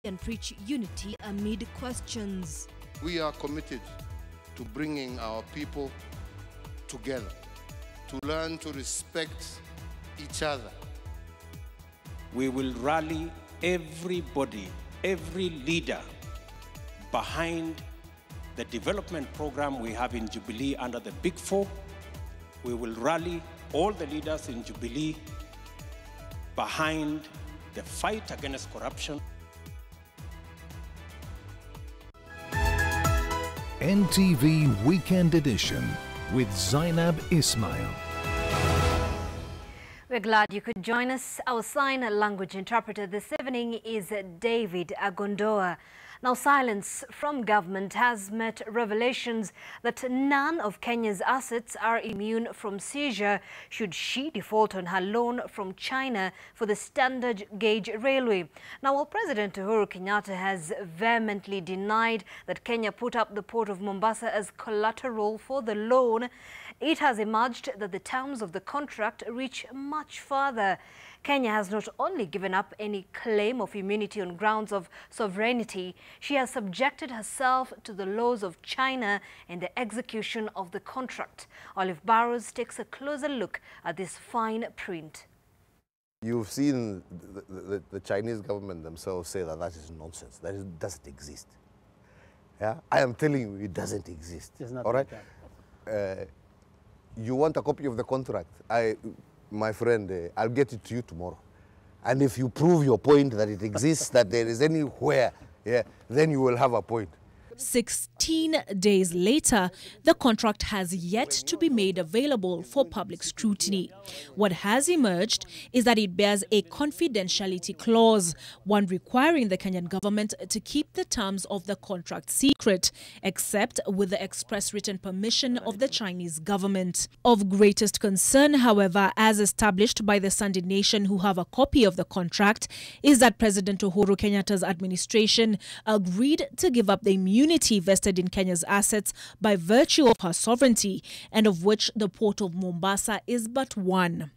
and preach unity amid questions. We are committed to bringing our people together, to learn to respect each other. We will rally everybody, every leader behind the development program we have in Jubilee under the Big Four. We will rally all the leaders in Jubilee behind the fight against corruption. NTV Weekend Edition with Zaynab Ismail. We're glad you could join us. Our sign language interpreter this evening is David Agondoa. Now, silence from government has met revelations that none of Kenya's assets are immune from seizure should she default on her loan from China for the standard gauge railway. Now, while President Uhuru Kenyatta has vehemently denied that Kenya put up the port of Mombasa as collateral for the loan, it has emerged that the terms of the contract reach much further. Kenya has not only given up any claim of immunity on grounds of sovereignty, she has subjected herself to the laws of China in the execution of the contract. Olive Barrows takes a closer look at this fine print. You've seen the Chinese government themselves say that that is nonsense, that it doesn't exist. Yeah? I am telling you, it doesn't exist. All right? You want a copy of the contract? My friend, I'll get it to you tomorrow. And if you prove your point that it exists, that there is anywhere, then you will have a point. 16 days later, the contract has yet to be made available for public scrutiny. What has emerged is that it bears a confidentiality clause, one requiring the Kenyan government to keep the terms of the contract secret, except with the express written permission of the Chinese government. Of greatest concern, however, as established by the Sunday Nation, who have a copy of the contract, is that President Uhuru Kenyatta's administration agreed to give up the immunity vested in Kenya's assets by virtue of her sovereignty, and of which the port of Mombasa is but one.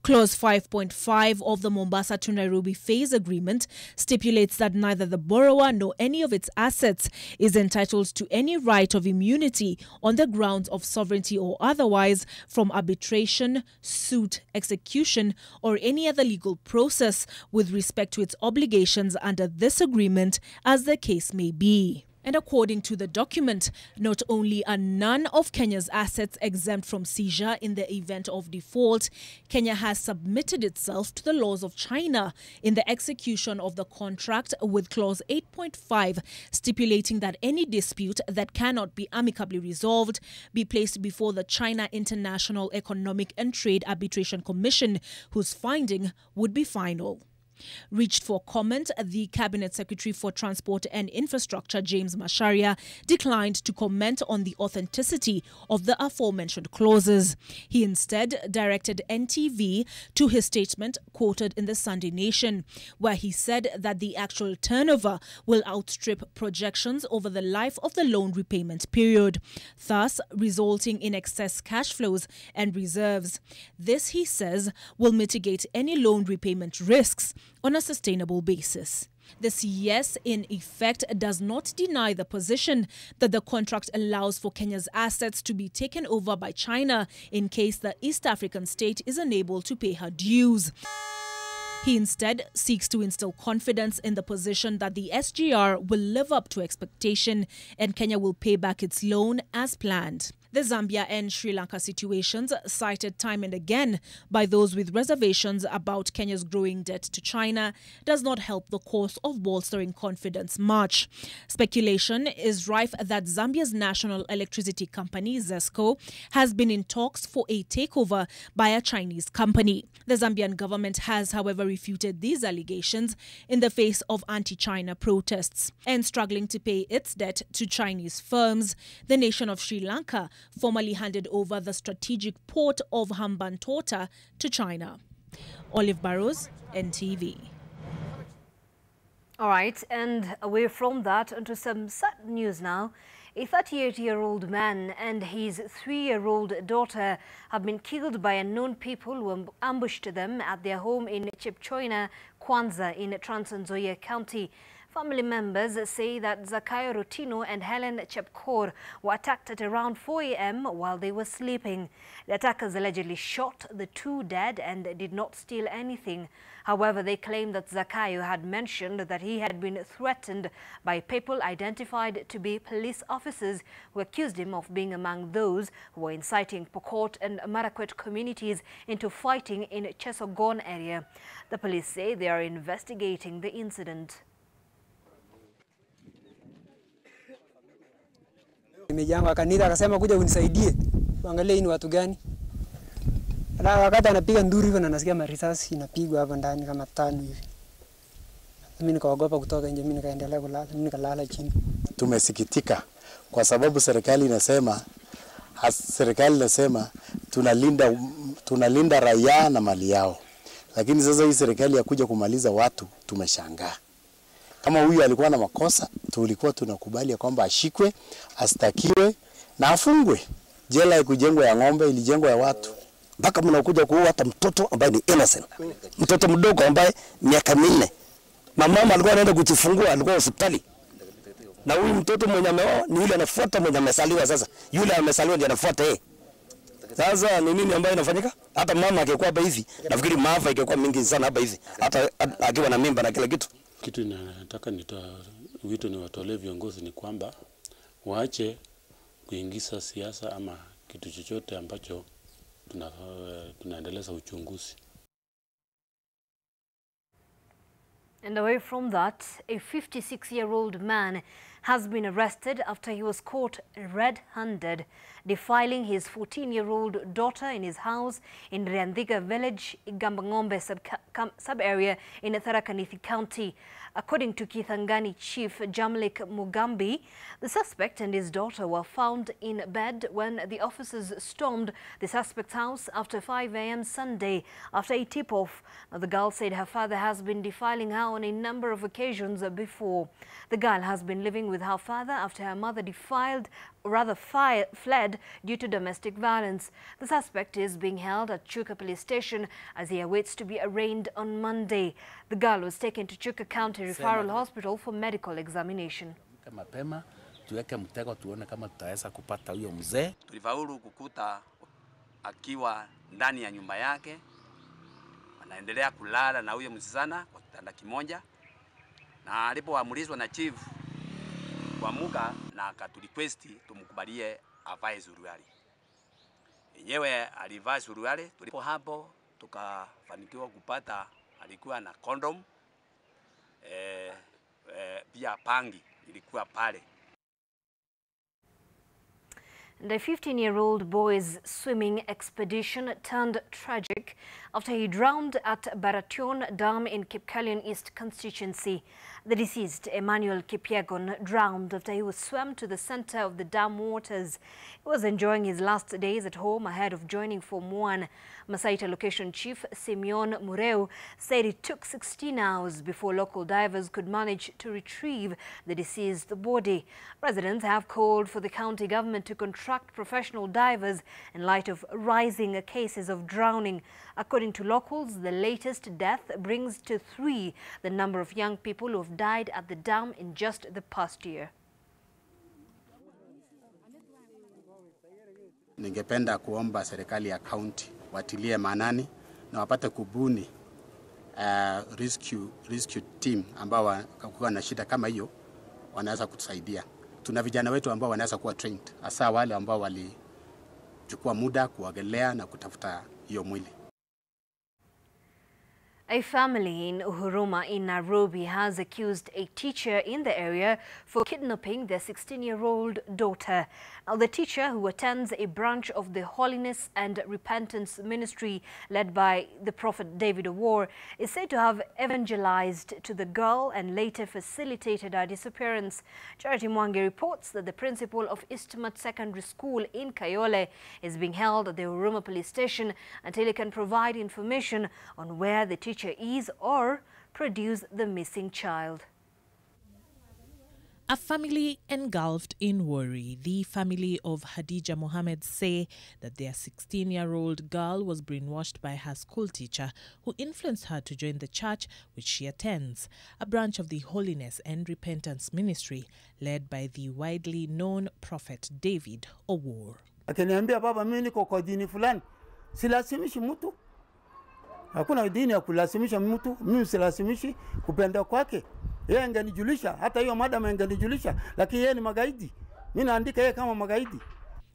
Clause 5.5 of the Mombasa to Nairobi phase agreement stipulates that neither the borrower nor any of its assets is entitled to any right of immunity on the grounds of sovereignty or otherwise from arbitration, suit, execution, or any other legal process with respect to its obligations under this agreement, as the case may be. And according to the document, not only are none of Kenya's assets exempt from seizure in the event of default, Kenya has submitted itself to the laws of China in the execution of the contract, with clause 8.5 stipulating that any dispute that cannot be amicably resolved be placed before the China International Economic and Trade Arbitration Commission, whose finding would be final. Reached for comment, the Cabinet Secretary for Transport and Infrastructure, James Macharia, declined to comment on the authenticity of the aforementioned clauses. He instead directed NTV to his statement quoted in the Sunday Nation, where he said that the actual turnover will outstrip projections over the life of the loan repayment period, thus resulting in excess cash flows and reserves. This, he says, will mitigate any loan repayment risks on a sustainable basis. This yes, in effect, does not deny the position that the contract allows for Kenya's assets to be taken over by China in case the East African state is unable to pay her dues. He instead seeks to instill confidence in the position that the SGR will live up to expectation and Kenya will pay back its loan as planned. The Zambia and Sri Lanka situations, cited time and again by those with reservations about Kenya's growing debt to China, does not help the cause of bolstering confidence much. Speculation is rife that Zambia's national electricity company, ZESCO, has been in talks for a takeover by a Chinese company. The Zambian government has, however, refuted these allegations in the face of anti-China protests. And struggling to pay its debt to Chinese firms, the nation of Sri Lanka formally handed over the strategic port of Hambantota to China. Olive Barrows, NTV. All right, and away from that, onto some sad news now. A 38-year-old man and his 3-year-old daughter have been killed by unknown people who ambushed them at their home in Chepchoina, Kwanza in Trans Nzoia County. Family members say that Zakayo Rotino and Helen Chepkor were attacked at around 4 a.m. while they were sleeping. The attackers allegedly shot the two dead and did not steal anything. However, they claim that Zakayo had mentioned that he had been threatened by people identified to be police officers who accused him of being among those who were inciting Pokot and Marakwet communities into fighting in Chesogon area. The police say they are investigating the incident. Nimejangu akanita akasema kuja unisaidie. Angalia ni watu gani. Na wakati anapiga nduru hivyo na nasikia marisasi inapigwa hapa ndani kama 5 hivi. Mimi nikaogopa kutoka nje, mimi nikaendelea kulala, mimi nikalala chini. Tumesikitika kwa sababu serikali inasema tunalinda raia na mali yao. Lakini sasa hii serikali ya kuja kumaliza watu tumeshangaa. Kama huyu alikuwa na makosa, tulikuwa tunakubali ya kwamba ashikwe, astakiwe na afungwe. Jela ikujengwa ya ng'ombe, ilijengwa ya watu. Mpaka mnakuja kuua hata mtoto ambaye ni innocent. Mtoto mdogo ambaye miaka 4. Mama alikuwa anaenda kujifungua, alikuwa hospitali. Na huyu mtoto mwenye ameoa ni yule anafuata mwenye amesaliwa sasa. Yule amesaliwa ndiye anafuata yeye. Sasa ni nini ambayo inafanyika? Hata mama angekuwa hapa hivi, nafikiri maafa ingekuwa mingi sana hapa hivi. Hata akiwa na mimba na kila kitu. Kitu nataka wito ni watolee viongozi ni kwamba waache kuingiza siasa ama kitu chochote ambacho tunaendeleza uchunguzi. And away from that, a 56-year-old man has been arrested after he was caught red-handed defiling his 14-year-old daughter in his house in Riandhiga village, Gambangombe sub-area in Tharaka Nithi County. According to Kithangani Chief Jamlik Mugambi, the suspect and his daughter were found in bed when the officers stormed the suspect's house after 5 a.m. Sunday after a tip-off. Now, the girl said her father has been defiling her on a number of occasions before. The girl has been living with her father after her mother fled due to domestic violence. The suspect is being held at Chuka police station as he awaits to be arraigned on Monday. The girl was taken to Chuka County Referral Hospital for medical examination. Mapema tuweke mtego tuone kama tutaweza kupata huyo mzee. Tulifaulu kukuta akiwa ndani ya nyumba yake, anaendelea kulala na huyo msichana kwa kitanda kimoja, na alipoamulizwa na chief kuamuka na akaturequest tumkubalie avae suruali. Yenyewe alivaa suruali. Tulipo hapo tukafanikiwa kupata alikuwa na condom, pia pangi ilikuwa pale. And a 15-year-old boy's swimming expedition turned tragic after he drowned at Baration Dam in Kipkalion East constituency. The deceased, Emmanuel Kipyegon, drowned after he was swam to the center of the dam waters. He was enjoying his last days at home ahead of joining Form 1. Masaita Location Chief Simeon Mureu said it took 16 hours before local divers could manage to retrieve the deceased body. Residents have called for the county government to contract professional divers in light of rising cases of drowning. According to locals, the latest death brings to 3 the number of young people who have died at the dam in just the past year. Ningependa kuomba serikali ya county watilie maanani na wapate kubuni rescue team ambao kwa na shida kama hiyo wanaweza kutusaidia. Tuna vijana wetu ambao wanaweza kuwa trained, hasa wale ambao walichukua muda kuogelea na kutafuta hiyo mwili. A family in Uhuruma in Nairobi has accused a teacher in the area for kidnapping their 16-year-old daughter. Now, the teacher, who attends a branch of the Holiness and Repentance Ministry led by the Prophet David Awor, is said to have evangelized to the girl and later facilitated her disappearance. Charity Mwangi reports that the principal of Eastmat Secondary School in Kayole is being held at the Uhuruma police station until he can provide information on where the teacher is or produce the missing child. A family engulfed in worry. The family of Hadija Mohammed say that their 16-year-old girl was brainwashed by her school teacher, who influenced her to join the church which she attends, a branch of the Holiness and Repentance Ministry led by the widely known prophet David Owuor. Akiniambia baba, mimi niko kwa dini fulani, silazimishi mtu. Hakuna dini ya kulazimisha mtu, mimi silazimishi kupenda kwake. Yeye angenijulisha, hata hiyo madam angenijulisha, lakini yeye ni magaidi. Mimi naandika yeye kama magaidi.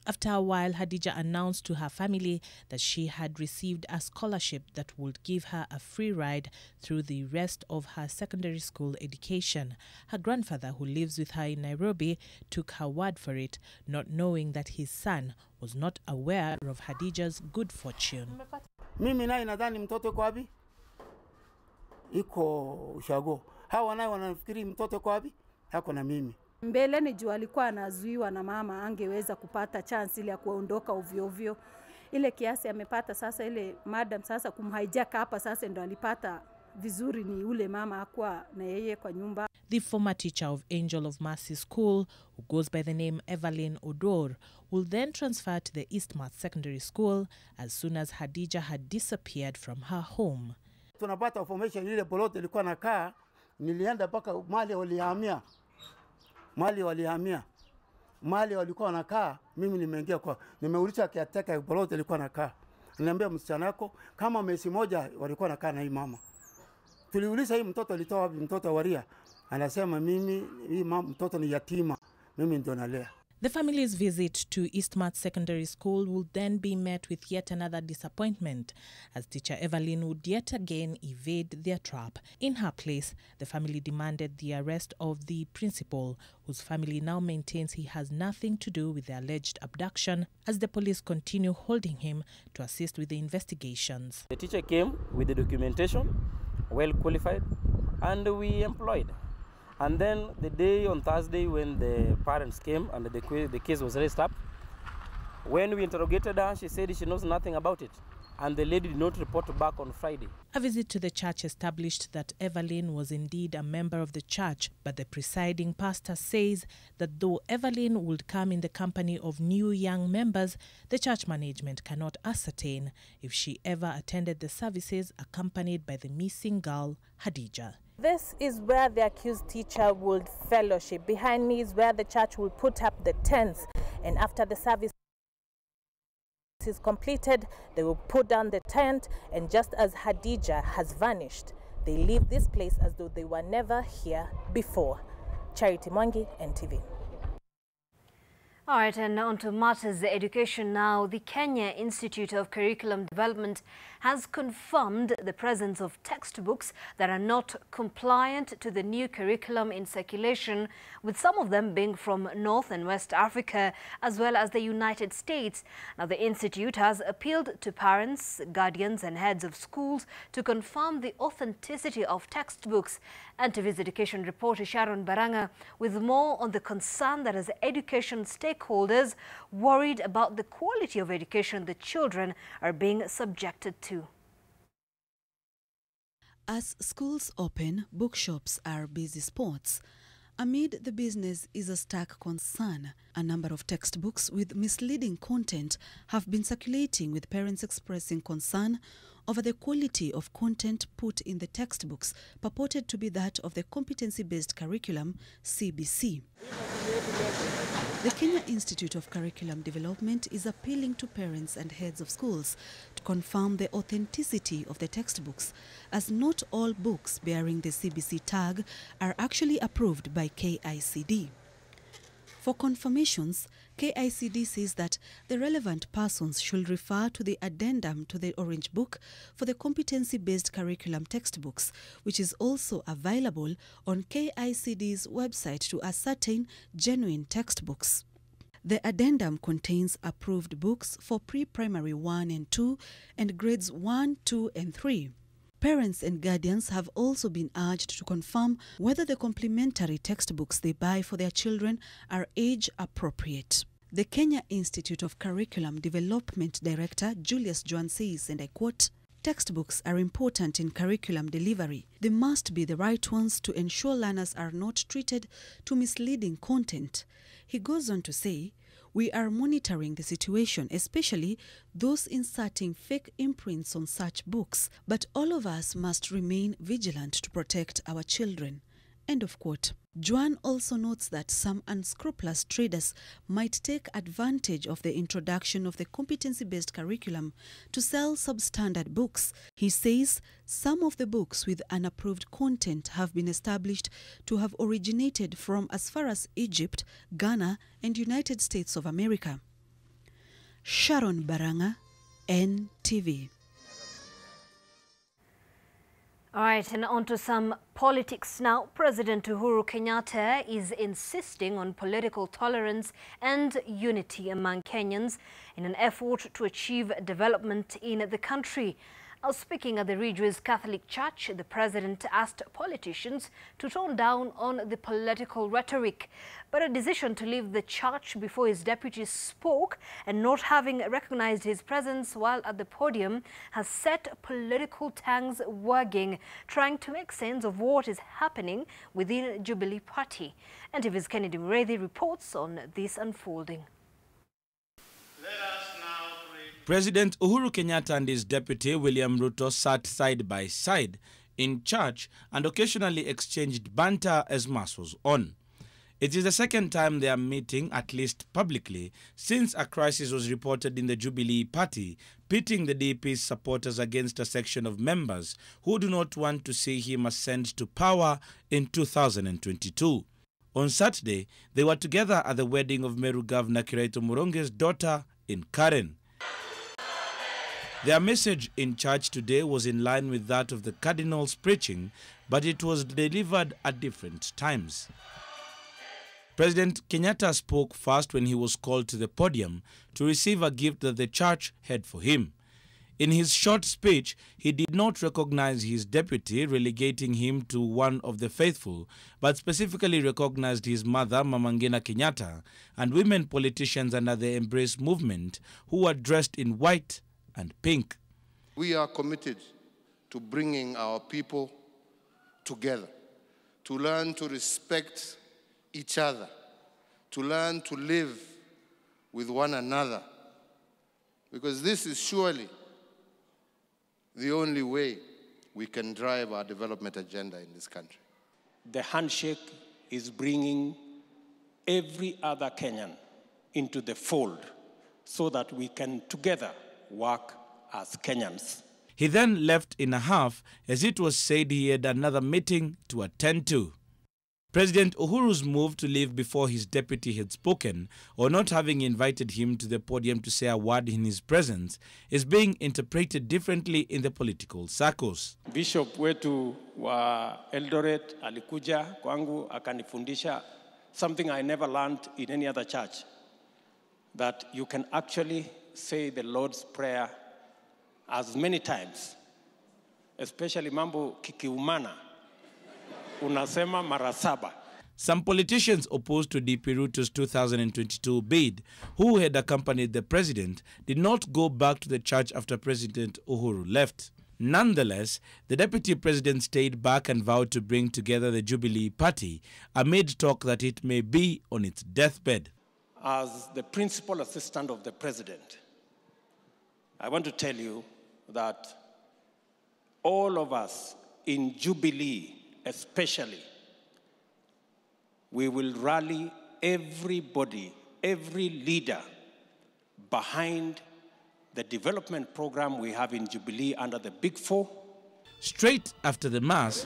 After a while, Hadija announced to her family that she had received a scholarship that would give her a free ride through the rest of her secondary school education. Her grandfather, who lives with her in Nairobi, took her word for it, not knowing that his son was not aware of Hadija's good fortune. Mimi naye nadhani mtoto yuko wapi? Iko ushago. Hawa naye wanafikiri mtoto yuko wapi? Hako na mimi. Mbeleni juu alikuwa anazuiwa na mama, angeweza kupata chance ile ya kuondoka ovyo ovyo. Ile kiasi amepata sasa, ile madam sasa kumhijack hapa sasa ndo alipata vizuri, ni ule mama hakuwa na yeye kwa nyumba. The former teacher of Angel of Mercy School, who goes by the name Evelyn Odor, will then transfer to the Eastmart Secondary School as soon as Hadija had disappeared from her home. Tunapata information ile polote ilikuwa nakaa, nilienda mpaka mali walihamia. Mali walikuwa wanakaa, mimi nimeingia kwa nimeuliza kiateka polote ilikuwa nakaa. Niambia msichana wako kama mwezi moja walikuwa nakaa na hii mama. Tuliuliza hii mtoto alitoa wapi, mtoto waria. Anasema mimi hii mtoto ni yatima, mimi ndio nalea. The family's visit to Eastmart Secondary School will then be met with yet another disappointment, as teacher Evelyn would yet again evade their trap. In her place, the family demanded the arrest of the principal, whose family now maintains he has nothing to do with the alleged abduction, as the police continue holding him to assist with the investigations. The teacher came with the documentation, well qualified, and we employed. And then the day on Thursday when the parents came and the case was raised up, when we interrogated her, she said she knows nothing about it. And the lady did not report back on Friday. A visit to the church established that Evelyn was indeed a member of the church, but the presiding pastor says that though Evelyn would come in the company of new young members, the church management cannot ascertain if she ever attended the services accompanied by the missing girl, Hadija. This is where the accused teacher would fellowship. Behind me is where the church will put up the tents, and after the service is completed, they will put down the tent, and just as Hadija has vanished, they leave this place as though they were never here before. Charity Mwangi, NTV. All right, and on to matters education now. The Kenya Institute of Curriculum Development has confirmed the presence of textbooks that are not compliant to the new curriculum in circulation, with some of them being from North and West Africa, as well as the United States. Now, the institute has appealed to parents, guardians and heads of schools to confirm the authenticity of textbooks. And TV's education reporter Sharon Baranga with more on the concern that as education stakeholders worried about the quality of education the children are being subjected to. As schools open, bookshops are busy spots. Amid the business is a stark concern. A number of textbooks with misleading content have been circulating, with parents expressing concern over the quality of content put in the textbooks purported to be that of the competency-based curriculum, CBC. The Kenya Institute of Curriculum Development is appealing to parents and heads of schools to confirm the authenticity of the textbooks, as not all books bearing the CBC tag are actually approved by KICD. For confirmations, KICD says that the relevant persons should refer to the addendum to the Orange Book for the competency-based curriculum textbooks, which is also available on KICD's website to ascertain genuine textbooks. The addendum contains approved books for pre-primary 1 and 2 and grades 1, 2 and 3. Parents and guardians have also been urged to confirm whether the complementary textbooks they buy for their children are age appropriate. The Kenya Institute of Curriculum Development Director Julius Joan says, and I quote, Textbooks are important in curriculum delivery. They must be the right ones to ensure learners are not treated to misleading content. He goes on to say, we are monitoring the situation, especially those inserting fake imprints on such books, but all of us must remain vigilant to protect our children. End of quote. Juan also notes that some unscrupulous traders might take advantage of the introduction of the competency-based curriculum to sell substandard books. He says some of the books with unapproved content have been established to have originated from as far as Egypt, Ghana, and United States of America. Sharon Baranga, NTV. All right, and on to some politics now. President Uhuru Kenyatta is insisting on political tolerance and unity among Kenyans in an effort to achieve development in the country. Now, speaking at the Ridgeways Catholic Church, the president asked politicians to tone down on the political rhetoric. But a decision to leave the church before his deputy spoke and not having recognized his presence while at the podium has set political tangs wagging, trying to make sense of what is happening within Jubilee Party. And TV's Kennedy Mureithi reports on this unfolding. President Uhuru Kenyatta and his deputy William Ruto sat side by side in church and occasionally exchanged banter as Mass was on. It is the second time they are meeting, at least publicly, since a crisis was reported in the Jubilee Party, pitting the DP's supporters against a section of members who do not want to see him ascend to power in 2022. On Saturday, they were together at the wedding of Meru Governor Kiraitu Muronge's daughter in Karen. Their message in church today was in line with that of the cardinal's preaching, but it was delivered at different times. President Kenyatta spoke first when he was called to the podium to receive a gift that the church had for him. In his short speech, he did not recognize his deputy, relegating him to one of the faithful, but specifically recognized his mother, Mama Ngina Kenyatta, and women politicians under the Embrace movement who were dressed in white and pink. We are committed to bringing our people together, to learn to respect each other, to learn to live with one another, because this is surely the only way we can drive our development agenda in this country. The handshake is bringing every other Kenyan into the fold so that we can together work as Kenyans. He then left in a huff as it was said he had another meeting to attend to. President Uhuru's move to leave before his deputy had spoken, or not having invited him to the podium to say a word in his presence, is being interpreted differently in the political circles. Bishop wetu wa Eldoret alikuja kwangu akanifundisha something I never learned in any other church, that you can actually say the Lord's Prayer as many times, especially mambo kikiumana, unasema mara saba. Some politicians opposed to DP Ruto's 2022 bid, who had accompanied the president, did not go back to the church after President Uhuru left. Nonetheless, the deputy president stayed back and vowed to bring together the Jubilee Party amid talk that it may be on its deathbed. As the principal assistant of the president, I want to tell you that all of us in Jubilee, especially, we will rally everybody, every leader behind the development program we have in Jubilee under the Big Four. Straight after the Mass,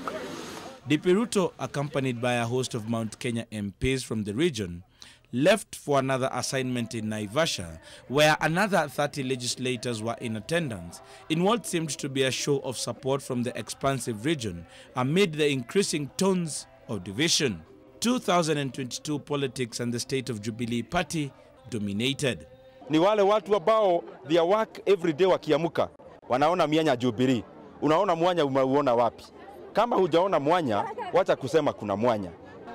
DP Ruto, accompanied by a host of Mount Kenya MPs from the region, left for another assignment in Naivasha, where another 30 legislators were in attendance, in what seemed to be a show of support from the expansive region amid the increasing tones of division. 2022 politics and the state of Jubilee Party dominated. Ni wale watu ambao their work every day wakiamuka wanaona mianya Jubilee. Unaona mwanya umeuona wapi? Kama hujaona mwanya, wacha kusema kuna mwanya.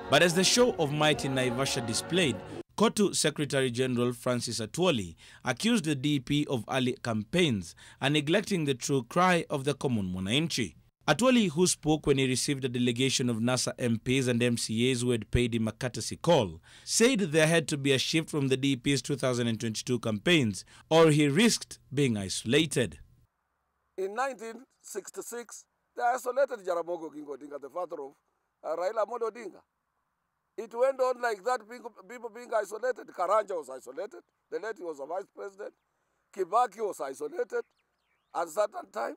But as the show of might in Naivasha displayed, KOTU Secretary General Francis Atwoli accused the DP of early campaigns and neglecting the true cry of the common mwananchi. Atwoli, who spoke when he received a delegation of NASA MPs and MCAs who had paid him a courtesy call, said there had to be a shift from the DP's 2022 campaigns or he risked being isolated. In 1966, they isolated Jaramogi Oginga Odinga, the father of Raila Amolo Odinga. It went on like that, people being isolated. Karanja was isolated, the late he was a vice president. Kibaki was isolated at a certain time.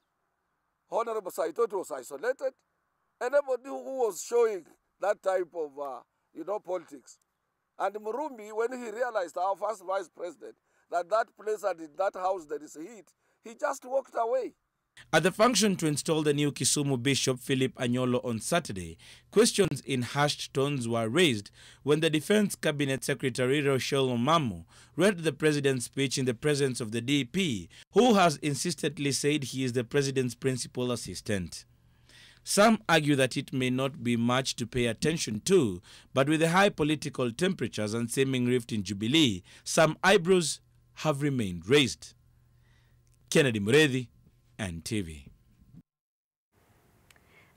Honorable Saitoti was isolated. Anybody who was showing that type of, politics. And Murumbi, when he realized, our first vice president, that place and in that house there is heat, he just walked away. At the function to install the new Kisumu Bishop Philip Anyolo on Saturday, questions in hushed tones were raised when the Defense Cabinet Secretary Rochelle Omamo read the president's speech in the presence of the DP, who has insistently said he is the president's principal assistant. Some argue that it may not be much to pay attention to, but with the high political temperatures and seeming rift in Jubilee, some eyebrows have remained raised. Kennedy Muredi, NTV.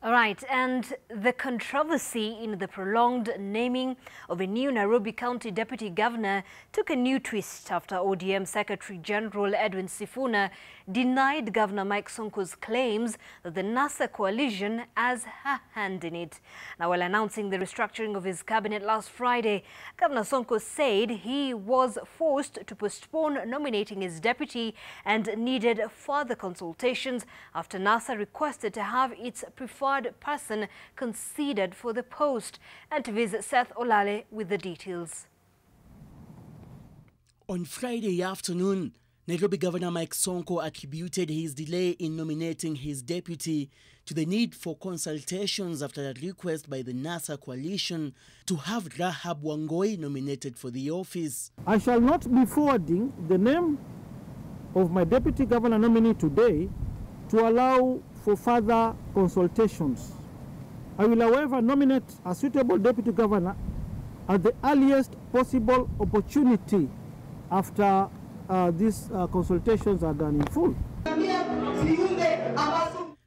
All right, and the controversy in the prolonged naming of a new Nairobi County Deputy Governor took a new twist after ODM Secretary General Edwin Sifuna denied Governor Mike Sonko's claims that the NASA coalition has a hand in it. Now, while announcing the restructuring of his cabinet last Friday, Governor Sonko said he was forced to postpone nominating his deputy and needed further consultations after NASA requested to have its preferred person considered for the post. And to visit Seth Olale with the details. On Friday afternoon, Nairobi Governor Mike Sonko attributed his delay in nominating his deputy to the need for consultations after a request by the NASA coalition to have Rahab Wangoi nominated for the office. I shall not be forwarding the name of my deputy governor nominee today to allow for further consultations. I will, however, nominate a suitable deputy governor at the earliest possible opportunity after these consultations are done in full.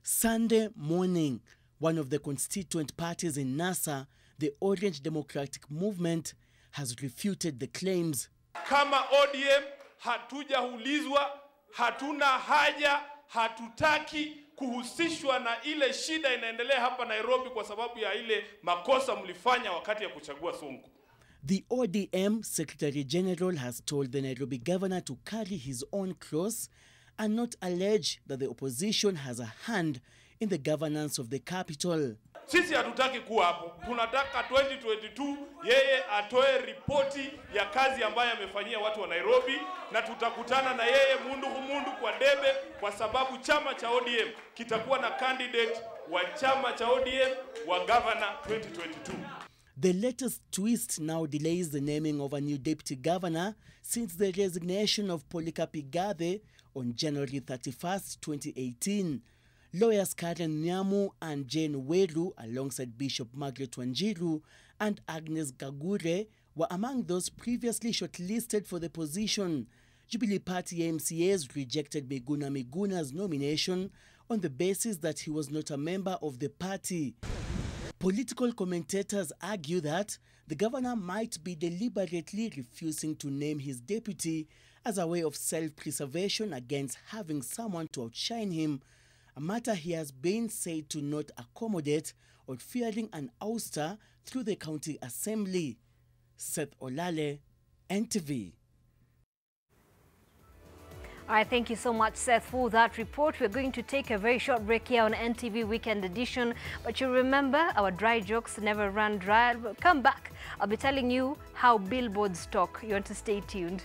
Sunday morning, one of the constituent parties in NASA, the Orange Democratic Movement, has refuted the claims. Kama ODM hatujaulizwa, hatuna haja, hatutaki kuhusishwa na ile shida inaendelea hapa Nairobi kwa sababu ya ile makosa mlifanya wakati ya kuchagua Sonko. The ODM Secretary General has told the Nairobi governor to carry his own cross and not allege that the opposition has a hand in the governance of the capital. Sisi hatutaki kuwa hapo. Tunataka 2022 yeye atoe ripoti ya kazi ambayo amefanyia watu wa Nairobi na tutakutana na yeye mundu humundu kwa debe kwa sababu chama cha ODM kitakuwa na candidate wa chama cha ODM wa governor 2022. The latest twist now delays the naming of a new deputy governor since the resignation of Polycarp Igathe on January 31st, 2018. Lawyers Karen Nyamu and Jane Weru, alongside Bishop Margaret Wanjiru and Agnes Gagure, were among those previously shortlisted for the position. Jubilee Party MCAs rejected Miguna Miguna's nomination on the basis that he was not a member of the party. Political commentators argue that the governor might be deliberately refusing to name his deputy as a way of self-preservation against having someone to outshine him, a matter he has been said to not accommodate or fearing an ouster through the county assembly. Seth Olale, NTV. All right, thank you so much, Seth, for that report. We're going to take a very short break here on NTV Weekend Edition. But you remember, our dry jokes never run dry. We'll come back. I'll be telling you how billboards talk. You want to stay tuned.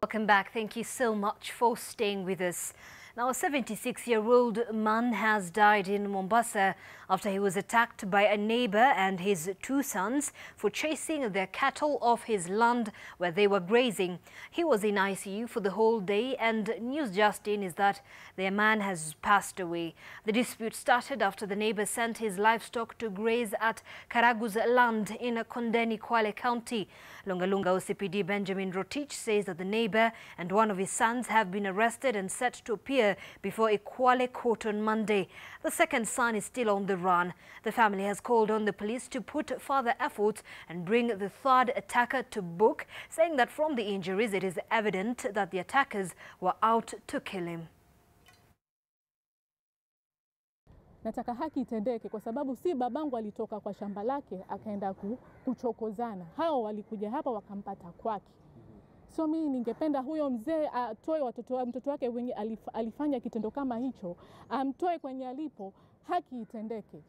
Welcome back. Thank you so much for staying with us. Now, a 76-year-old man has died in Mombasa after he was attacked by a neighbor and his 2 sons for chasing their cattle off his land where they were grazing. He was in ICU for the whole day, and news just in is that their man has passed away. The dispute started after the neighbor sent his livestock to graze at Karagu's land in Kondeni, Kwale County. Lungalunga OCPD Benjamin Rotich says that the neighbor and one of his sons have been arrested and set to appear before a Kwale court on Monday. The second son is still on the run. The family has called on the police to put further efforts and bring the third attacker to book, saying that from the injuries it is evident that the attackers were out to kill him. Nataka haki itendeke kwa sababu si babangu alitoka kwa shamba lake akaenda kuchokozana. Hao walikuja hapa wakampata kwake. So mimi ningependa huyo mzee atoe mtoto wake wenye alifanya kitendo kama hicho, amtoe kwenye alipo, haki itendeke.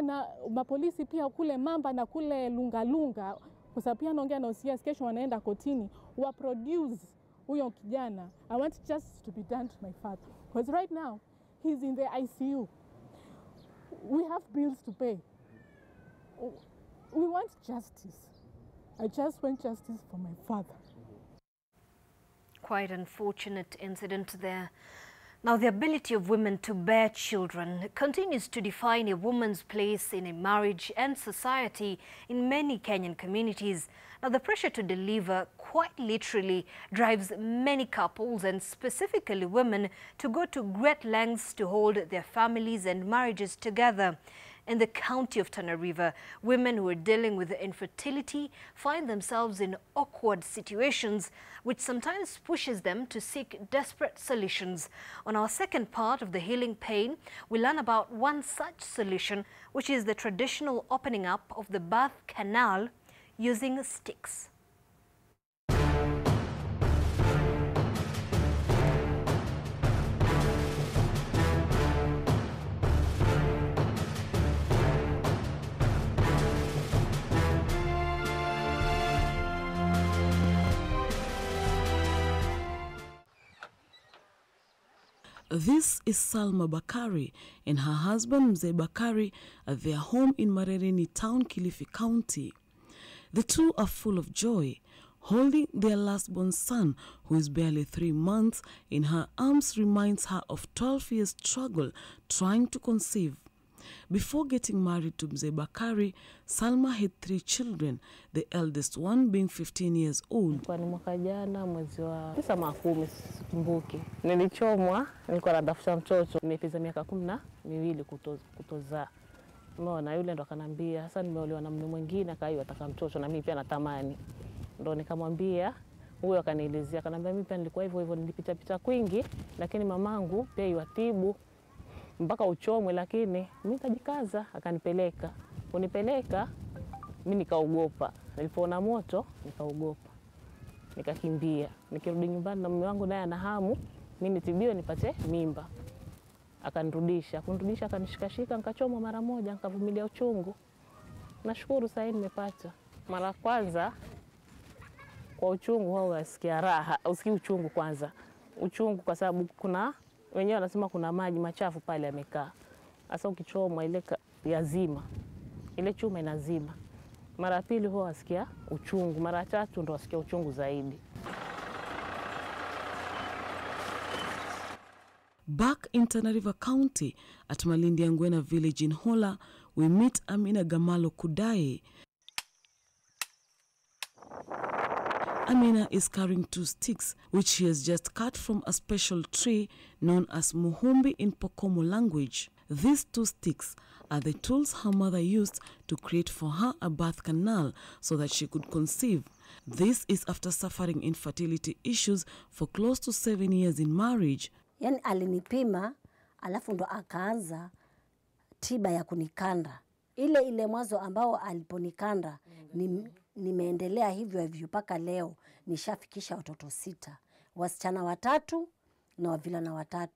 Na mapolisi pia kule Mamba na kule Lungalunga, kwa sababu pia naongea na OCS, kesho wanaenda kotini, wa produce huyo kijana. I want justice to be done to my father, because right now he's in the ICU. We have bills to pay. We want justice. I just want justice for my father. Quite unfortunate incident there. Now, the ability of women to bear children continues to define a woman's place in a marriage and society in many Kenyan communities. Now, the pressure to deliver quite literally drives many couples, and specifically women, to go to great lengths to hold their families and marriages together. In the county of Tana River, women who are dealing with infertility find themselves in awkward situations, which sometimes pushes them to seek desperate solutions. On our second part of The Healing Pain, we learn about one such solution, which is the traditional opening up of the birth canal using sticks. This is Salma Bakari and her husband Mzee Bakari at their home in Marereni Town, Kilifi County. The two are full of joy, holding their last-born son, who is barely 3 months, in her arms reminds her of 12 years' struggle trying to conceive. Before getting married to Mzee Bakari, Salma had 3 children, the eldest one being 15 years old. Kwa ni mwaka jana mwezi wa 9 ama 10 sikumbuki. Nilichomwa, nilikuwa natafuta mtoto, nimepeza miaka 12 kutozaa. Umeona, yule ndo akanambia, sasa nimeolewa na mume mwingine akayo ataka mtoto na mimi pia natamani. Ndo nikamwambia, huyo akanielezea, akanambia mimi pia nilikuwa hivyo nilipita kwingi, lakini mamangu pia yuatibu mpaka uchomwe, lakini mimi nikajikaza, akanipeleka. Kunipeleka mimi nikaogopa. Nilipoona moto nikaogopa. Nikakimbia. Nikirudi nyumbani na mume wangu naye ana hamu mimi nitibiwe nipate mimba. Akanirudisha, akanishikashika, nikachomwa mara moja, nikavumilia uchungu. Nashukuru sasa nimepata. Mara kwanza kwa uchungu wao wasikia raha, usikii uchungu kwanza. Uchungu kwa sababu kuna wenyewe wanasema kuna maji machafu pale yamekaa. Sasa ukichomwa ile yazima, ile chuma inazima. Mara pili huwa wasikia uchungu, mara tatu ndo wasikia uchungu zaidi. Back in Tana River County, at Malindi Angwena village in Hola, we meet Amina Gamalo Kudai. Amina is carrying 2 sticks, which she has just cut from a special tree known as muhumbi in Pokomo language. These 2 sticks are the tools her mother used to create for her a birth canal so that she could conceive. This is after suffering infertility issues for close to 7 years in marriage. Yani alinipima, alafu ndo akaanza tiba ya kunikanda. Ile mwanzo ambao aliponikanda, nimeendelea hivyo mpaka leo. Nishafikisha watoto 6. Wasichana 3 na wavulana 3.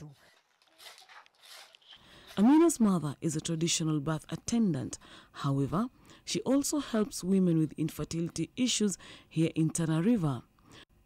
Amina's mother is a traditional birth attendant. However, she also helps women with infertility issues here in Tana River.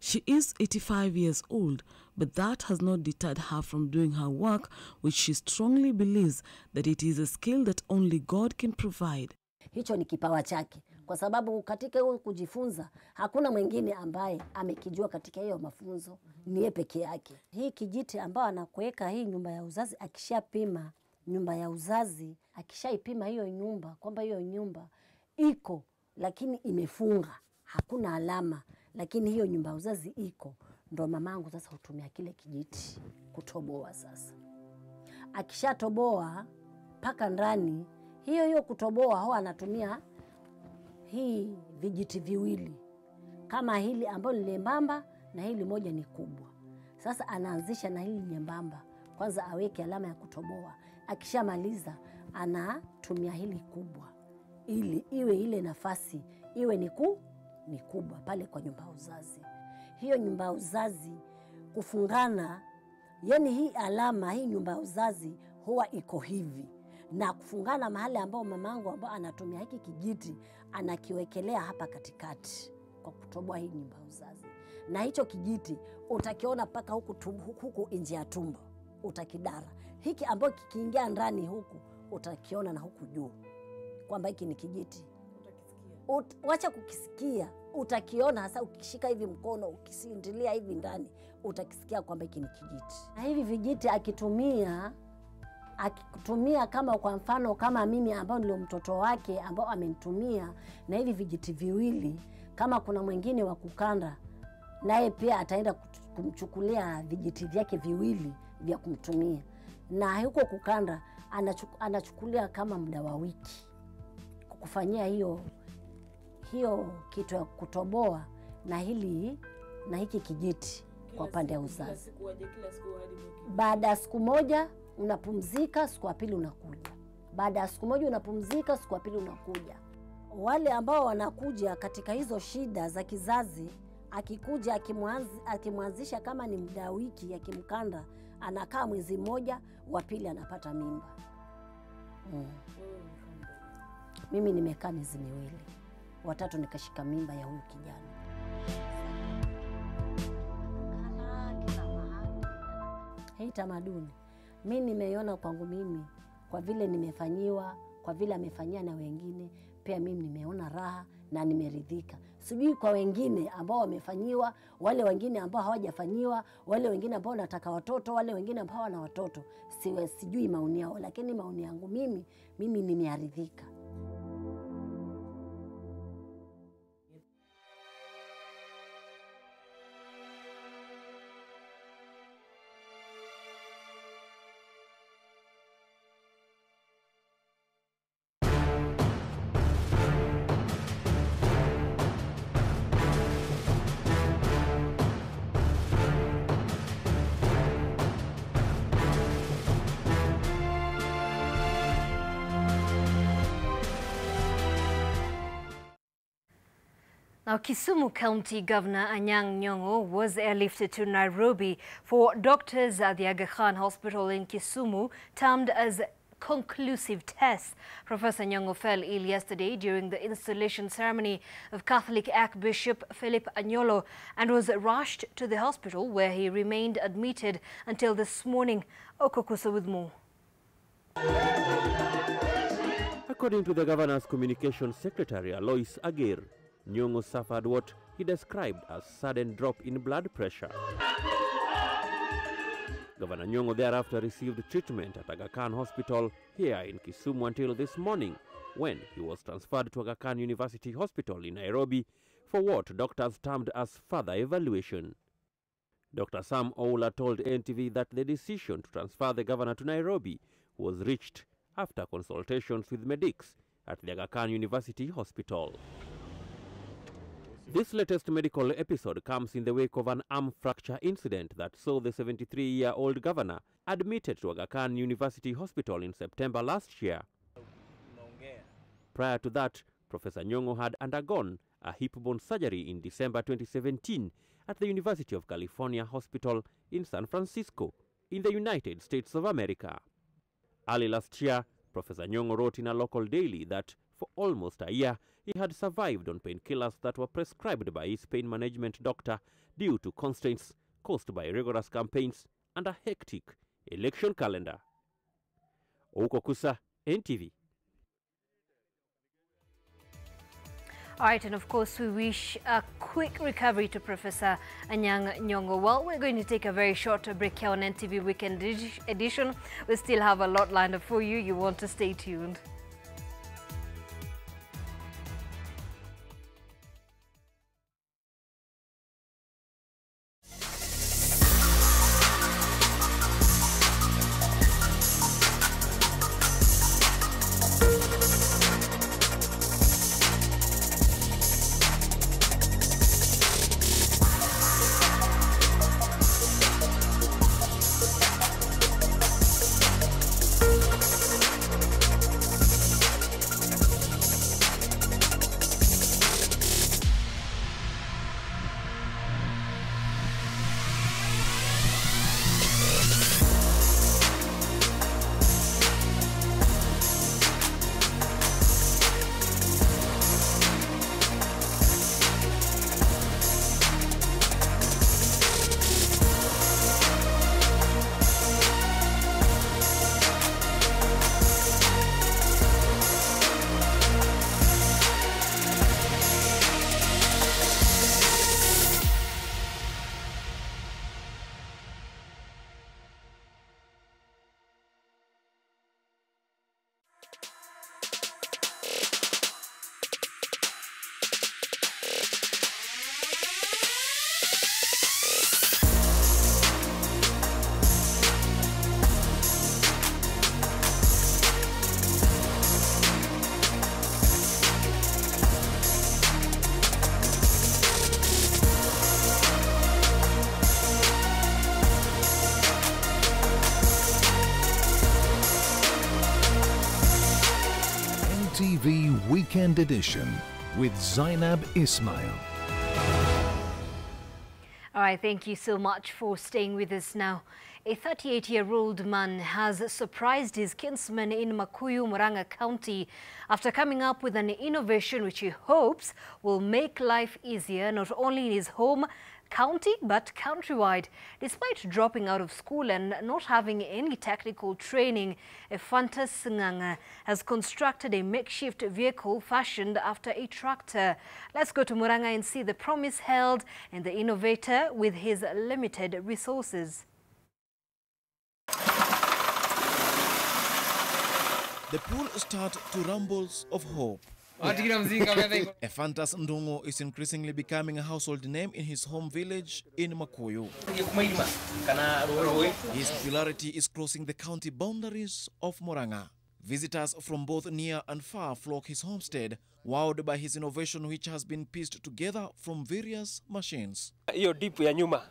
She is 85 years old, but that has not deterred her from doing her work, which she strongly believes that it is a skill that only God can provide. Hicho ni kipawa chake, kwa sababu katika hiyo kujifunza hakuna mwingine ambaye amekijua katika hiyo mafunzo, ni yeye peke yake. Hii kijiti ambao anakuweka hii nyumba ya uzazi, akishapima nyumba ya uzazi, akishaipima hiyo nyumba kwamba hiyo nyumba iko lakini imefunga, hakuna alama, lakini hiyo nyumba ya uzazi iko, ndo mamangu sasa hutumia kile kijiti kutoboa. Sasa akishatoboa paka ndani, hiyo kutoboa huwa anatumia hii vijiti viwili, kama hili ambalo ni lembamba na hili moja ni kubwa. Sasa anaanzisha na hili nyembamba, kwanza aweke alama ya kutoboa. Akishamaliza anatumia hili kubwa ili iwe ile nafasi iwe ni kubwa pale kwa nyumba ya uzazi. Hiyo nyumba ya uzazi kufungana, yani hii alama, hii nyumba ya uzazi huwa iko hivi, na kufungana mahali ambao mamangu ambao anatumia hiki kijiti anakiwekelea hapa katikati kwa kutoboa hii nyumba ya uzazi. Na hicho kijiti utakiona paka huku nje ya tumbo, utakidara. Hiki ambao kikiingia ndani huku utakiona na huku juu kwamba hiki ni kijiti. Wacha kukisikia, utakiona hasa ukishika hivi mkono, ukisindilia hivi ndani, utakisikia kwamba hiki ni kijiti. Na hivi vijiti akitumia kama kwa mfano kama mimi ambao ndio mtoto wake ambao amenitumia na hivi vijiti viwili, kama kuna mwingine wa kukanda, naye pia ataenda kumchukulia vijiti vyake viwili vya kumtumia. Na huko kukanda anachukulia kama muda wa wiki kukufanyia hiyo kitu ya kutoboa na hiki kijiti kwa pande ya uzazi. Baada ya siku moja unapumzika, siku ya pili unakuja. Baada ya siku moja unapumzika, siku ya pili unakuja. Wale ambao wanakuja katika hizo shida za kizazi, akikuja akimwanzisha kama ni muda wiki akimkanda, anakaa mwezi mmoja, wa pili anapata mimba. Mimi nimekaa miezi miwili, watatu nikashika mimba ya huyu kijana. Hii tamaduni mimi nimeiona kwangu mimi, kwa vile nimefanyiwa, kwa vile amefanyia na wengine, pia mimi nimeona raha na nimeridhika. Sijui kwa wengine ambao wamefanyiwa, wale wengine ambao hawajafanyiwa, wale wengine ambao wanataka watoto, wale wengine ambao wana watoto, sijui maoni yao, lakini maoni yangu mimi nimeridhika. Now, Kisumu County Governor Anyang' Nyong'o was airlifted to Nairobi for doctors at the Aga Khan Hospital in Kisumu, termed as conclusive tests. Professor Nyong'o fell ill yesterday during the installation ceremony of Catholic Archbishop Philip Anyolo and was rushed to the hospital, where he remained admitted until this morning. Okokusa with more. According to the governor's communications secretary, Alois Agir, Nyong'o suffered what he described as sudden drop in blood pressure. Governor Nyong'o thereafter received treatment at Aga Khan Hospital here in Kisumu until this morning, when he was transferred to Aga Khan University Hospital in Nairobi for what doctors termed as further evaluation. Dr. Sam Oula told NTV that the decision to transfer the governor to Nairobi was reached after consultations with medics at the Aga Khan University Hospital. This latest medical episode comes in the wake of an arm fracture incident that saw the 73-year-old governor admitted to Aga Khan University Hospital in September last year. Prior to that, Professor Nyong'o had undergone a hip bone surgery in December 2017 at the University of California Hospital in San Francisco, in the United States of America. Early last year, Professor Nyong'o wrote in a local daily that For almost a year, he had survived on painkillers that were prescribed by his pain management doctor due to constraints caused by rigorous campaigns and a hectic election calendar. Ouko Kusa, NTV. All right, and of course, we wish a quick recovery to Professor Anyang' Nyong'o. Well, we're going to take a very short break here on NTV Weekend Edition. We still have a lot lined up for you. You want to stay tuned. TV Weekend Edition with Zaynab Ismail. All right, thank you so much for staying with us now. A 38-year-old man has surprised his kinsmen in Makuyu, Murang'a County after coming up with an innovation which he hopes will make life easier not only in his home county but countrywide. Despite dropping out of school and not having any technical training, Efantas Nganga has constructed a makeshift vehicle fashioned after a tractor. Let's go to Murang'a and see the promise held and the innovator with his limited resources. The pool start to rumbles of hope. Efantas Ndungo is increasingly becoming a household name in his home village in Makuyu. His popularity is crossing the county boundaries of Murang'a. Visitors from both near and far flock his homestead, wowed by his innovation which has been pieced together from various machines. Hiyo dip ya nyuma,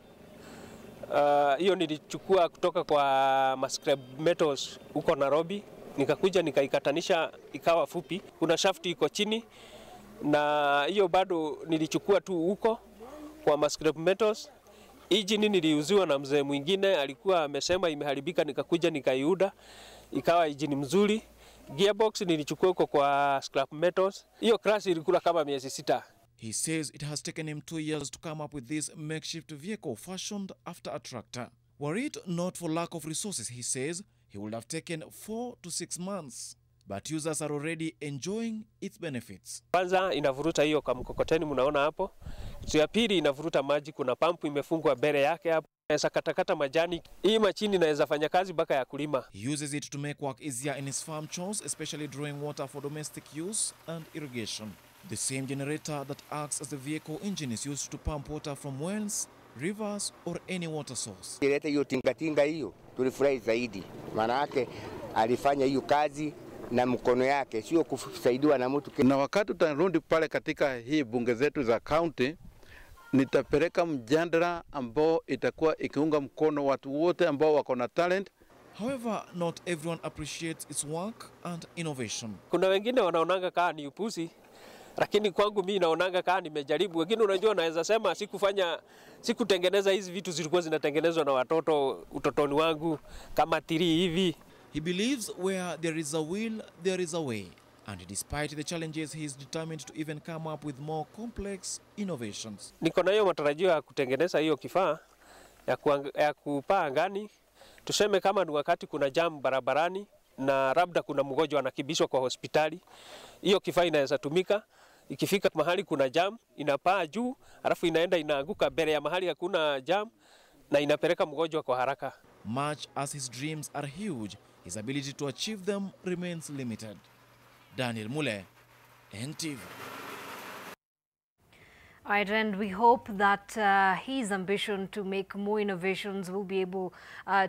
hiyo nilichukua kutoka kwa scrap metals huko Nairobi. Nikakuja nikaikatanisha ikawa fupi. Kuna shaft iko chini na hiyo bado nilichukua tu huko kwa scrap metals. Engine niliuziwa na mzee mwingine, alikuwa amesema imeharibika, nikakuja nikaiuda ikawa engine mzuri. Gearbox nilichukua huko kwa scrap metals. Hiyo crash ilikula kama miezi 6. He says it has taken him 2 years to come up with this makeshift vehicle fashioned after a tractor. Were it not for lack of resources, he says, he would have taken 4 to 6 months, but users are already enjoying its benefits. Kwanza inavuruta hiyo kama mkokoteni mnaona hapo. Ya pili inavuruta maji, kuna pampu imefungwa mbele yake hapo. Inaweza katakata majani. Hii machine inaweza fanya kazi mpaka ya kulima. He uses it to make work easier in his farm chores, especially drawing water for domestic use and irrigation. The same generator that acts as the vehicle engine is used to pump water from wells, rivers or any water source. Ileta hiyo tingatinga hiyo tulifurahi zaidi, maana yake alifanya hiyo kazi na mkono yake, sio kusaidiwa na mtu. Na wakati tutarudi pale katika hii bunge zetu za county, nitapeleka mjadala ambao itakuwa ikiunga mkono watu wote ambao wako na talent. However, not everyone appreciates its work and innovation. Kuna wengine wanaonanga kama ni upuzi, lakini kwangu mimi naonanga kama nimejaribu. Wengine unajua naweza sema sikutengeneza hizi vitu zilikuwa zinatengenezwa na watoto utotoni wangu kama tiri hivi. He believes where there is a will, there is a way. And despite the challenges, he is determined to even come up with more complex innovations. Niko na hiyo matarajio ya kutengeneza hiyo kifaa ya kupaa angani. Tuseme kama ni wakati kuna jam barabarani na labda kuna mgonjwa anakibishwa kwa hospitali, hiyo kifaa inaweza tumika. Ikifika mahali kuna jam, inapaa juu, alafu inaenda inaanguka mbele ya mahali hakuna jam na inapeleka mgonjwa kwa haraka. Much as his dreams are huge, his ability to achieve them remains limited. Daniel Mule, NTV. All right, and we hope that his ambition to make more innovations will be able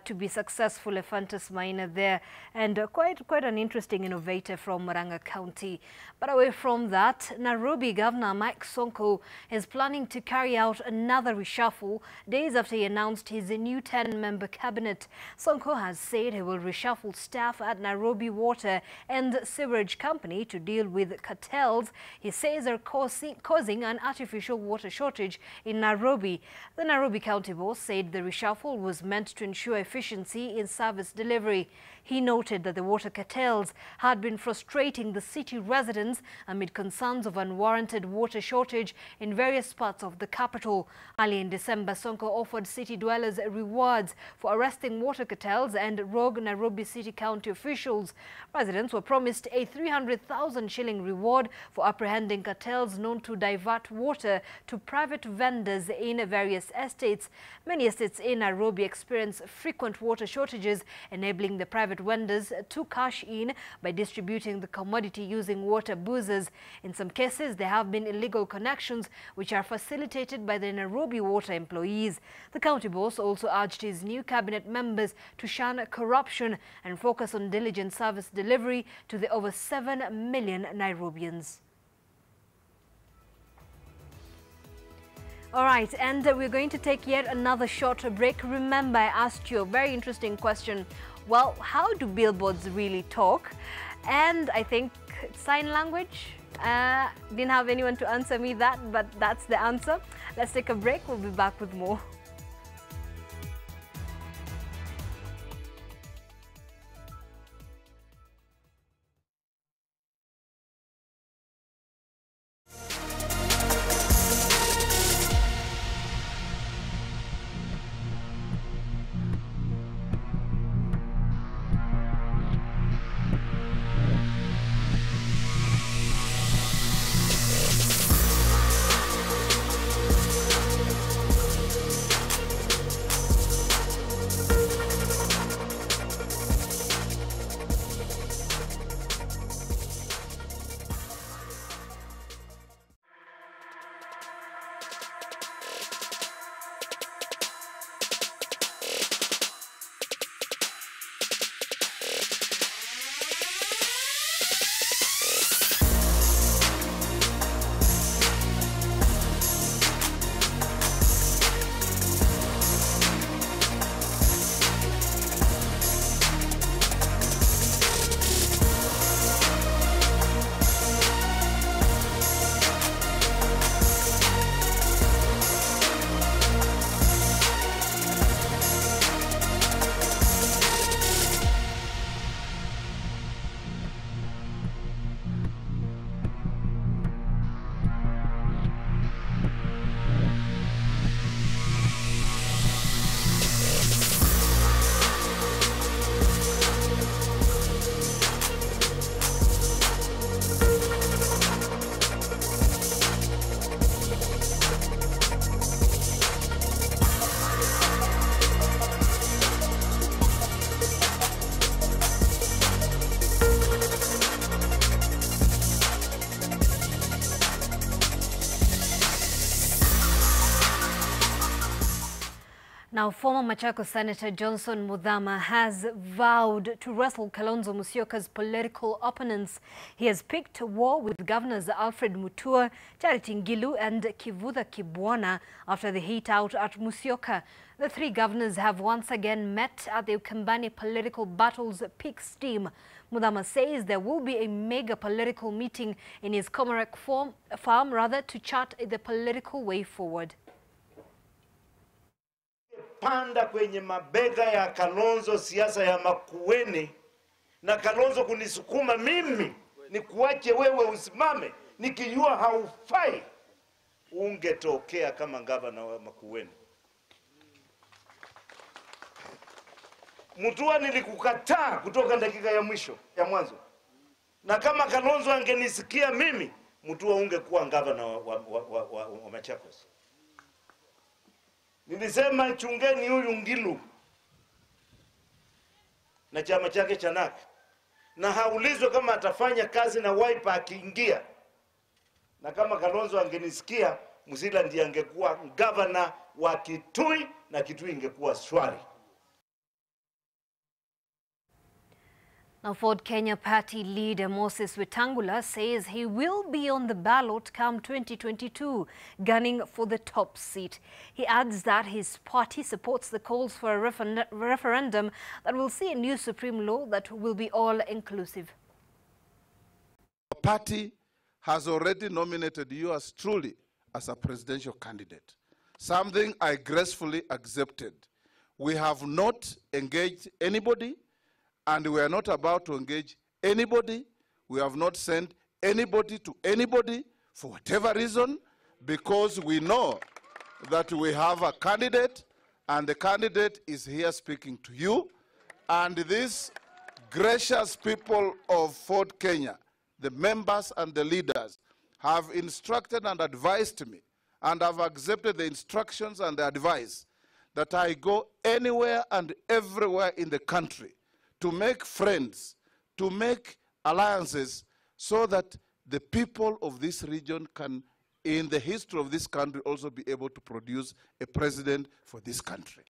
to be successful. A fantastic miner there, and quite an interesting innovator from Murang'a County. But away from that, Nairobi Governor Mike Sonko is planning to carry out another reshuffle days after he announced his new 10-member cabinet. Sonko has said he will reshuffle staff at Nairobi Water and Sewerage Company to deal with cartels he says are causing an artificial water shortage in Nairobi. The Nairobi County boss said the reshuffle was meant to ensure efficiency in service delivery. He noted that the water cartels had been frustrating the city residents amid concerns of unwarranted water shortage in various parts of the capital. Early in December, Sonko offered city dwellers rewards for arresting water cartels and rogue Nairobi City County officials. Residents were promised a 300,000 shilling reward for apprehending cartels known to divert water to private vendors in various estates. Many estates in Nairobi experience frequent water shortages, enabling the private vendors to cash in by distributing the commodity using water boozers. In some cases, there have been illegal connections which are facilitated by the Nairobi water employees. The county boss also urged his new cabinet members to shun corruption and focus on diligent service delivery to the over 7 million Nairobians. All right, and we're going to take yet another short break. Remember, I asked you a very interesting question. Well, how do billboards really talk? And I think sign language. Didn't have anyone to answer me that, but that's the answer. Let's take a break. We'll be back with more. Now, former Machakos Senator Johnson Muthama has vowed to wrestle Kalonzo Musyoka's political opponents. He has picked war with Governors Alfred Mutua, Charity Ngilu and Kivutha Kibwana after the heat out at Musyoka. The three governors have once again met at the Ukambani political battle's peak steam. Muthama says there will be a mega political meeting in his Komarek farm to chart the political way forward. Panda kwenye mabega ya Kalonzo siasa ya Makueni na Kalonzo kunisukuma mimi ni kuache wewe usimame, nikijua haufai, ungetokea kama gavana wa Makueni. Mutua nilikukataa kutoka dakika ya mwisho ya mwanzo, na kama Kalonzo angenisikia mimi, Mutua ungekuwa gavana wa Machakos. Nilisema chungeni huyu Ngilu na chama chake cha NAK, na haulizwe kama atafanya kazi na Wiper akiingia. Na kama Kalonzo angenisikia, Musila ndiye angekuwa gavana wa Kitui na Kitui ingekuwa swari. Now, Ford Kenya Party leader Moses Wetangula says he will be on the ballot come 2022, gunning for the top seat. He adds that his party supports the calls for a referendum that will see a new supreme law that will be all-inclusive. The party has already nominated you as truly as a presidential candidate, something I gracefully accepted. We have not engaged anybody, and we are not about to engage anybody. We have not sent anybody to anybody for whatever reason, because we know that we have a candidate, and the candidate is here speaking to you. And these gracious people of Ford Kenya, the members and the leaders, have instructed and advised me, and have accepted the instructions and the advice, that I go anywhere and everywhere in the country to make friends, to make alliances, so that the people of this region can, in the history of this country, also be able to produce a president for this country.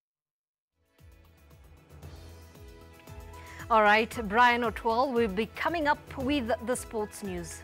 All right, Brian Otwal will be coming up with the sports news.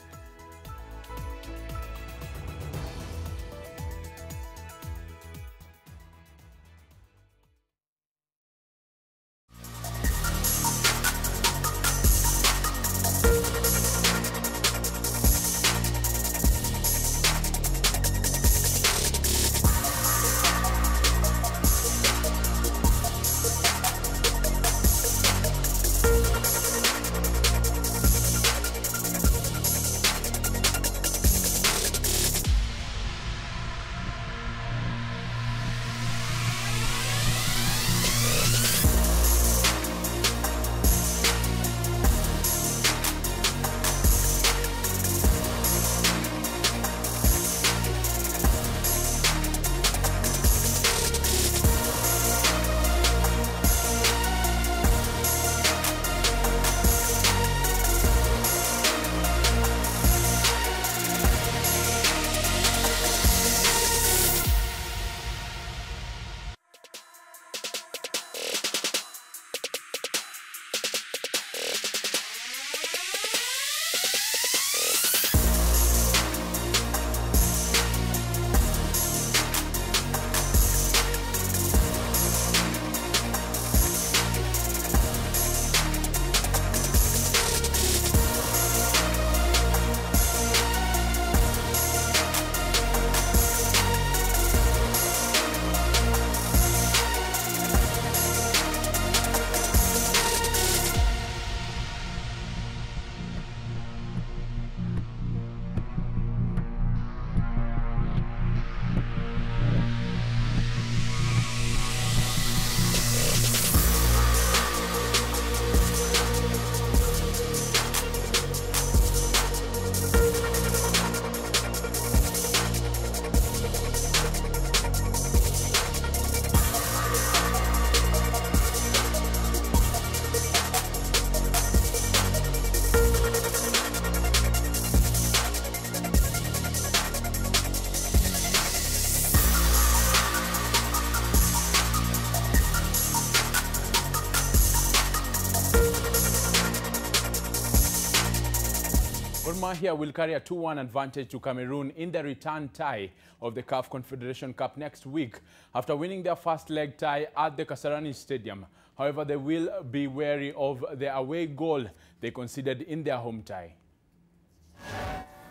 Gor Mahia will carry a 2-1 advantage to Cameroon in the return tie of the CAF Confederation Cup next week after winning their first leg tie at the Kasarani Stadium. However, they will be wary of the away goal they conceded in their home tie.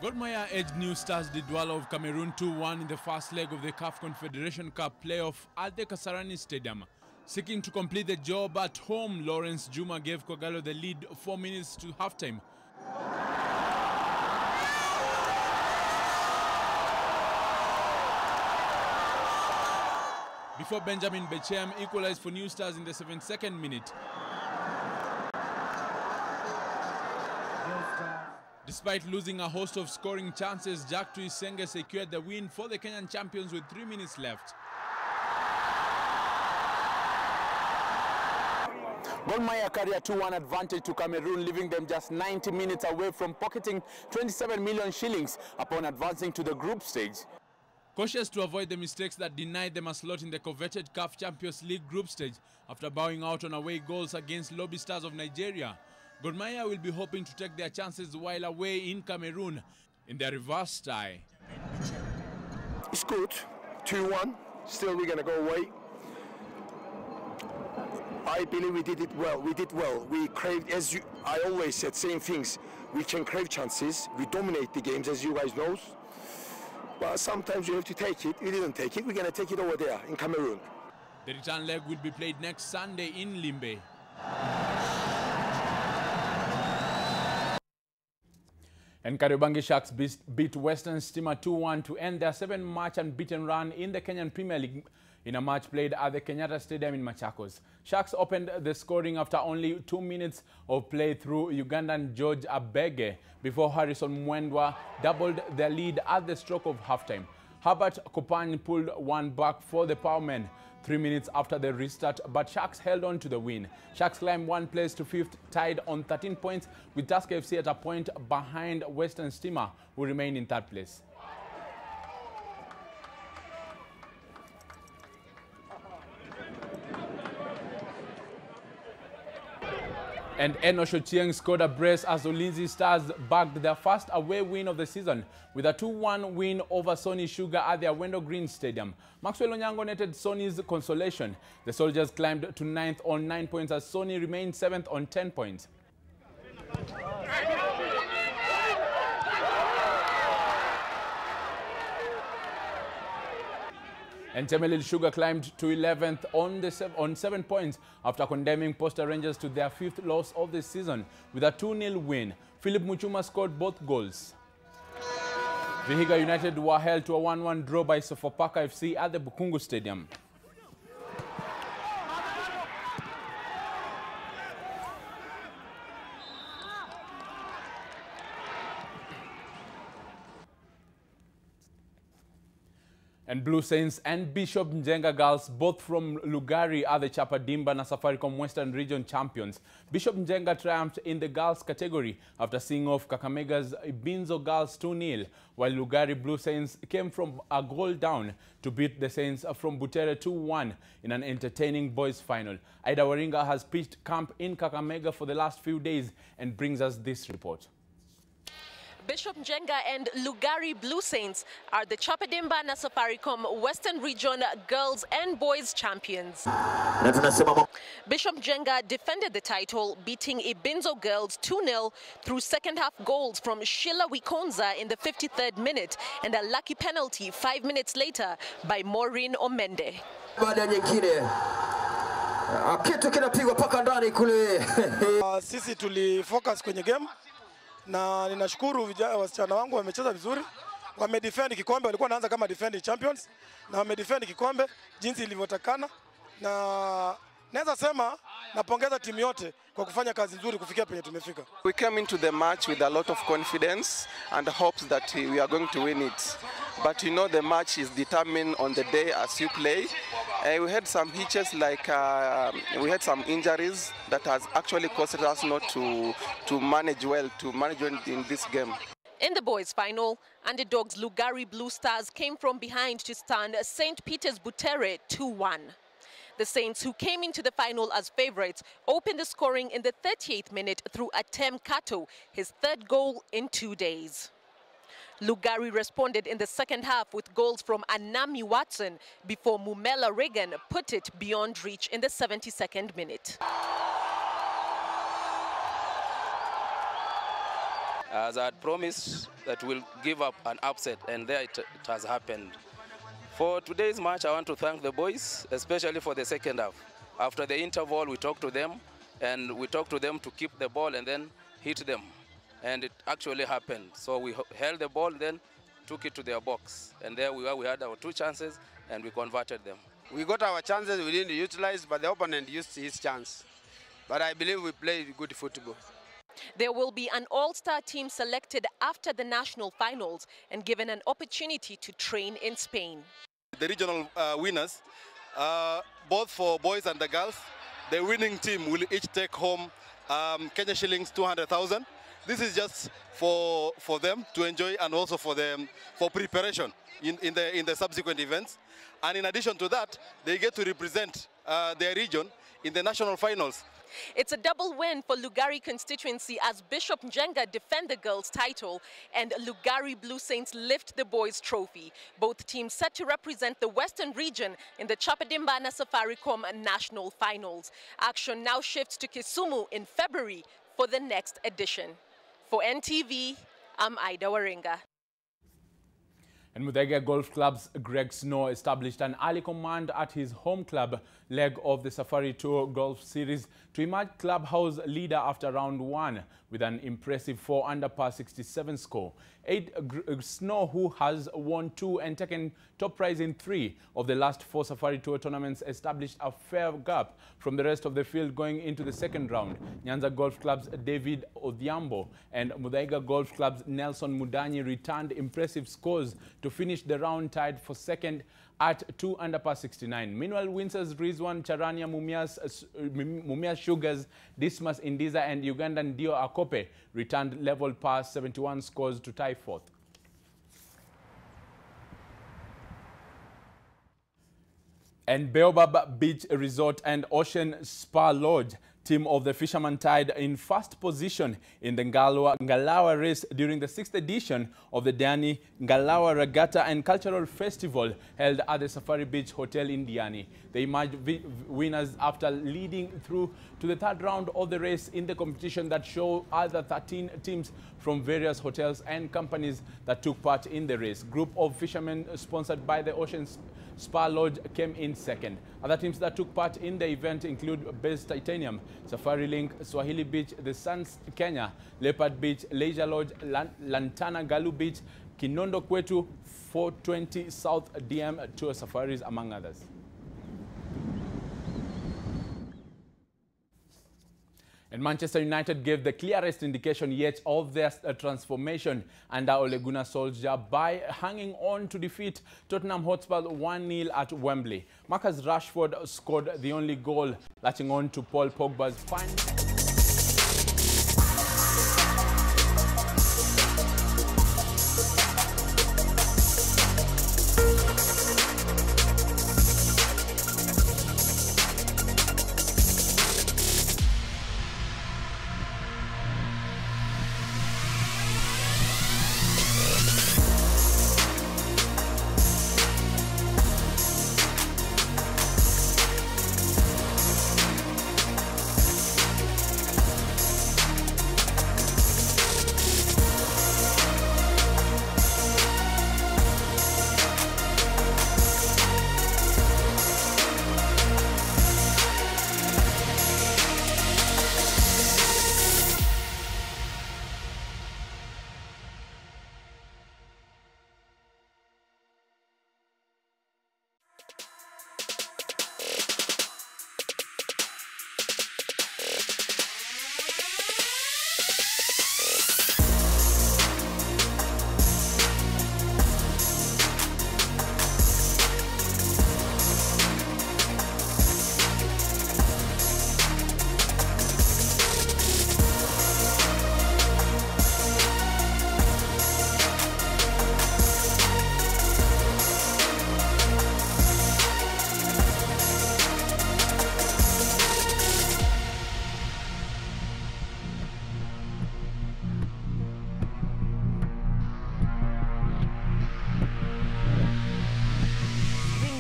Gor Mahia edged New Stars the Douala of Cameroon 2-1 in the first leg of the CAF Confederation Cup playoff at the Kasarani Stadium. Seeking to complete the job at home, Lawrence Juma gave Kogalo the lead 4 minutes to halftime. before Benjamin Bechem equalized for New Stars in the 72nd minute. Despite losing a host of scoring chances, Jack Tuisenge secured the win for the Kenyan champions with 3 minutes left. Gor Mahia carry a 2-1 advantage to Cameroon, leaving them just 90 minutes away from pocketing 27 million shillings upon advancing to the group stage. Cautious to avoid the mistakes that denied them a slot in the coveted CAF Champions League group stage after bowing out on away goals against Lobby Stars of Nigeria, Gor Mahia will be hoping to take their chances while away in Cameroon in their reverse tie. It's good, 2-1, still we're going to go away. I believe we did it well. We craved, as I always said, same things. We can crave chances. We dominate the games, as you guys know. But sometimes you have to take it. We didn't take it. We're going to take it over there in Cameroon. The return leg will be played next Sunday in Limbe. And Kariobangi Sharks beat Western Stima 2-1 to end their 7-match unbeaten run in the Kenyan Premier League in a match played at the Kenyatta Stadium in Machakos. Sharks opened the scoring after only 2 minutes of play through Ugandan George Abege before Harrison Mwendwa doubled their lead at the stroke of halftime. Herbert Kopany pulled one back for the Powermen 3 minutes after the restart, but Sharks held on to the win. Sharks climbed 1 place to 5th, tied on 13 points, with Tusker FC at a point behind Western Stima, who remain in 3rd place. And Enoch Ochieng scored a brace as Ulinzi Stars bagged their first away win of the season with a 2-1 win over Sony Sugar at their Wendo Green Stadium. Maxwell Onyango netted Sony's consolation. The Soldiers climbed to 9th on 9 points as Sony remained 7th on 10 points. And Temelil Sugar climbed to 11th on 7 points after condemning Posta Rangers to their 5th loss of the season with a 2-0 win. Philip Muchuma scored both goals. Vihiga United were held to a 1-1 draw by Sofapaka FC at the Bukungu Stadium. And Blue Saints and Bishop Njenga Girls, both from Lugari, are the Chapadimba na Safaricom Western Region champions. Bishop Njenga triumphed in the girls category after seeing off Kakamega's Ibinzo Girls 2-0, while Lugari Blue Saints came from a goal down to beat the Saints from Butere 2-1 in an entertaining boys final. Aida Waringa has pitched camp in Kakamega for the last few days and brings us this report. Bishop Njenga and Lugari Blue Saints are the Chapadimba na Safaricom Western Region girls and boys champions. Bishop Njenga defended the title, beating Ibinzo Girls 2-0 through second-half goals from Sheila Wikonza in the 53rd minute and a lucky penalty 5 minutes later by Maureen Omende. Sisi tulifocus kwenye game na ninashukuru wasichana wangu wamecheza vizuri. Wamedefend kikombe, walikuwa wanaanza kama defending champions na wamedefend kikombe jinsi ilivyotakana, na naweza sema napongeza timu yote kwa kufanya kazi nzuri kufikia penye tumefika. We came into the match with a lot of confidence and hopes that we are going to win it. But you know the match is determined on the day as you play. We had some hitches, like we had some injuries that has actually caused us not to manage well in this game. In the boys' final, underdogs Lugari Blue Stars came from behind to stand St. Peter's Butere 2-1. The Saints, who came into the final as favourites, opened the scoring in the 38th minute through Atem Kato, his 3rd goal in 2 days. Lugari responded in the second half with goals from Anami Watson before Mumela Regan put it beyond reach in the 72nd minute. As I had promised that we'll give up an upset, and there it has happened. For today's match, I want to thank the boys, especially for the second half. After the interval, we talked to them, and we talked to them to keep the ball and then hit them. And it actually happened. So we held the ball, then took it to their box. And there we were, we had our 2 chances, and we converted them. We got our chances, we didn't utilize, but the opponent used his chance. But I believe we played good football. There will be an all-star team selected after the national finals and given an opportunity to train in Spain. The regional winners, both for boys and the girls, the winning team will each take home Kenya shillings 200,000. This is just for them to enjoy and also for preparation in the subsequent events. And in addition to that, they get to represent their region in the national finals. It's a double win for Lugari constituency as Bishop Njenga defend the girls' title and Lugari Blue Saints lift the boys' trophy. Both teams set to represent the Western region in the Chapadimbana Safaricom national finals. Action now shifts to Kisumu in February for the next edition. For NTV, I'm Ida Waringa. And Muthaiga Golf Club's Greg Snow established an early command at his home club leg of the Safari Tour Golf Series to emerge clubhouse leader after round 1 with an impressive 4 under par 67 score. Snow, who has won 2 and taken top prize in 3 of the last 4 Safari Tour tournaments, established a fair gap from the rest of the field going into the second round. Nyanza Golf Club's David Odhiambo and Muthaiga Golf Club's Nelson Mudanyi returned impressive scores to finish the round tied for second at 2 under par 69. Meanwhile, Windsor's Rizwan Charania Mumias Sugars, Dismas Indiza and Ugandan Dio Akope returned level par 71 scores to tie fourth. And Baobab Beach Resort and Ocean Spa Lodge, team of the fishermen, tied in first position in the Ngalawa race during the 6th edition of the Diani Ngalawa Regatta and Cultural Festival held at the Safari Beach Hotel in Diani. They emerged winners after leading through to the 3rd round of the race in the competition that showed other 13 teams from various hotels and companies that took part in the race. Group of fishermen sponsored by the Ocean Spa Lodge came in second. Other teams that took part in the event include Base Titanium, Safari Link, Swahili Beach, The Suns Kenya, Leopard Beach, Leisure Lodge, Lantana Galu Beach, Kinondo Kwetu, 420 South DM Tour Safaris, among others. And Manchester United gave the clearest indication yet of their transformation under Ole Gunnar Solskjaer by hanging on to defeat Tottenham Hotspur 1-0 at Wembley. Marcus Rashford scored the only goal, latching on to Paul Pogba's final.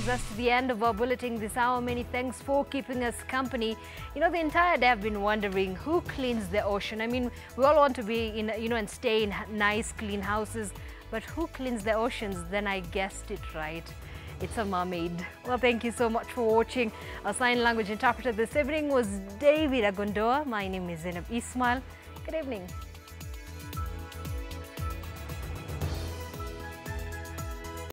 Us to the end of our bulletin this hour. Many thanks for keeping us company. You know, the entire day I've been wondering who cleans the ocean. I mean, we all want to be in, and stay in nice, clean houses, but who cleans the oceans? Then I guessed it right. It's a mermaid. Well, thank you so much for watching. Our sign language interpreter this evening was David Agondoa. My name is Zaynab Ismail. Good evening.